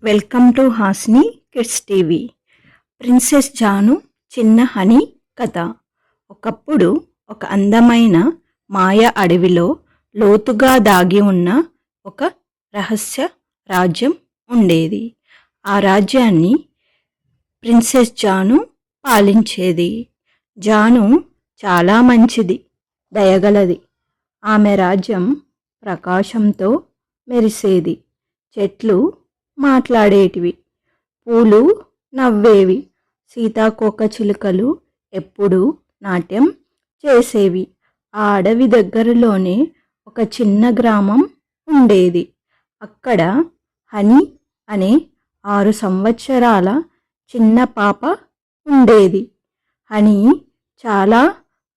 Welcome to Hasni kids TV. Princess Janu చిన్న honey కథ. ఒకప్పుడు ఒక అందమైన మాయ అడవిలో లోతుగా దాగి ఉన్న ఒక రహస్య రాజ్యం ఉండేది. ఆ రాజ్యాన్ని ప్రిన్సెస్ జాను పాలించేది. జాను చాలా మంచిది, దయగలది. ఆమె రాజ్యం ప్రకాశంతో మెరిసేది. చెట్లు మాట్లాడేటివి, పూలు నవ్వేవి, సీతాకోక చిలుకలు ఎప్పుడూ నాట్యం చేసేవి. ఆ అడవి దగ్గరలోనే ఒక చిన్న గ్రామం ఉండేది. అక్కడ హనీ అనే 6 సంవత్సరాల చిన్న పాప ఉండేది. హనీ చాలా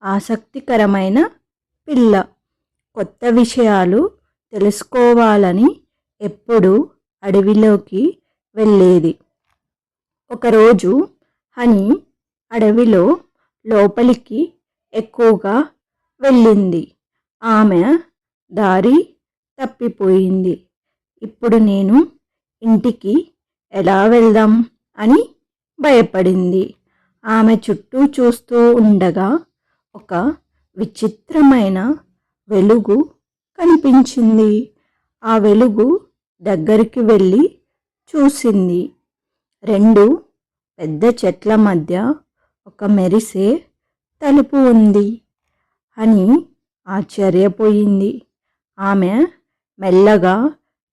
ఆసక్తికరమైన పిల్ల. కొత్త విషయాలు తెలుసుకోవాలని ఎప్పుడూ అడవిలోకి వెళ్ళేది. ఒకరోజు హనీ అడవిలో లోపలికి ఎక్కువగా వెళ్ళింది. ఆమె దారి తప్పిపోయింది. ఇప్పుడు నేను ఇంటికి ఎలా వెళ్దాం అని భయపడింది. ఆమె చుట్టూ చూస్తూ ఉండగా ఒక విచిత్రమైన వెలుగు కనిపించింది. ఆ వెలుగు దగ్గరికి వెళ్ళి చూసింది. 2 పెద్ద చెట్ల మధ్య ఒక మెరిసే తలుపు ఉంది అని ఆశ్చర్యపోయింది. ఆమె మెల్లగా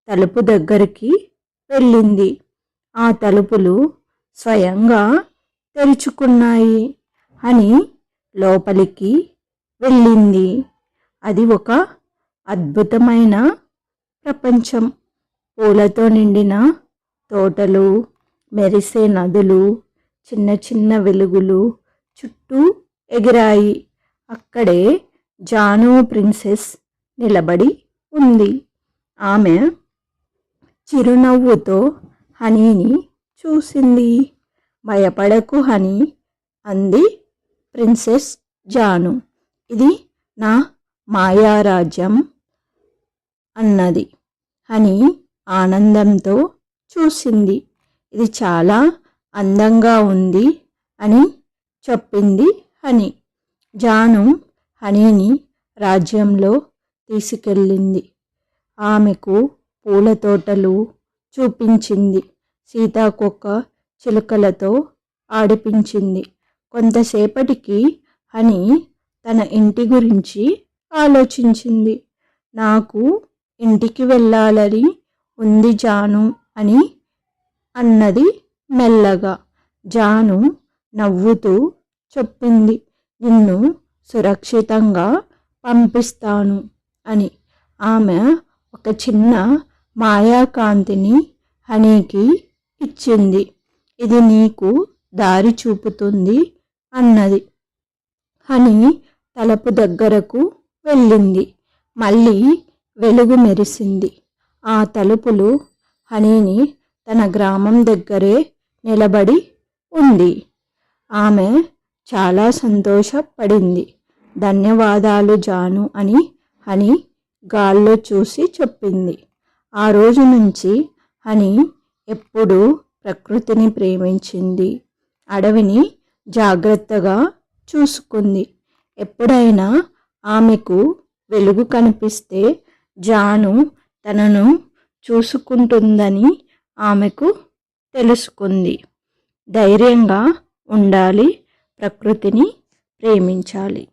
తలుపు దగ్గరికి వెళ్ళింది. ఆ తలుపులు స్వయంగా తెరుచుకున్నాయి. అని లోపలికి వెళ్ళింది. అది ఒక అద్భుతమైన ప్రపంచం. పూలతో నిండిన తోటలు, మెరిసే నదులు, చిన్న చిన్న వెలుగులు చుట్టూ ఎగిరాయి. అక్కడే జాను ప్రిన్సెస్ నిలబడి ఉంది. ఆమె చిరునవ్వుతో హనీని చూసింది. భయపడకు హనీ, అంది ప్రిన్సెస్ జాను. ఇది నా మాయారాజ్యం అన్నది. హనీ ఆనందంతో చూసింది. ఇది చాలా అందంగా ఉంది అని చెప్పింది హనీ. జాను హనీని రాజ్యంలో తీసుకెళ్ళింది. ఆమెకు పూల తోటలు చూపించింది. సీతాకోక చిలుకలతో ఆడిపించింది. కొంతసేపటికి హనీ తన ఇంటి గురించి ఆలోచించింది. నాకు ఇంటికి వెళ్ళాలని ఉంది జాను అని అన్నది మెల్లగా. జాను నవ్వుతూ చెప్పింది, నిన్ను సురక్షితంగా పంపిస్తాను అని. ఆమె ఒక చిన్న మాయాకాంతిని హనీకి ఇచ్చింది. ఇది నీకు దారి చూపుతుంది అన్నది. హనీ తలుపు దగ్గరకు వెళ్ళింది. మళ్ళీ వెలుగు మెరిసింది. ఆ తలుపులు హనీని తన గ్రామం దగ్గరే నిలబడి ఉంది. ఆమె చాలా సంతోషపడింది. ధన్యవాదాలు జాను అని హనీ గాల్లో చూసి చెప్పింది. ఆ రోజు నుంచి హనీ ఎప్పుడూ ప్రకృతిని ప్రేమించింది. అడవిని జాగ్రత్తగా చూసుకుంది. ఎప్పుడైనా ఆమెకు వెలుగు కనిపిస్తే జాను తనను చూసుకుంటుందని ఆమెకు తెలుసుకుంది. ధైర్యంగా ఉండాలి, ప్రకృతిని ప్రేమించాలి.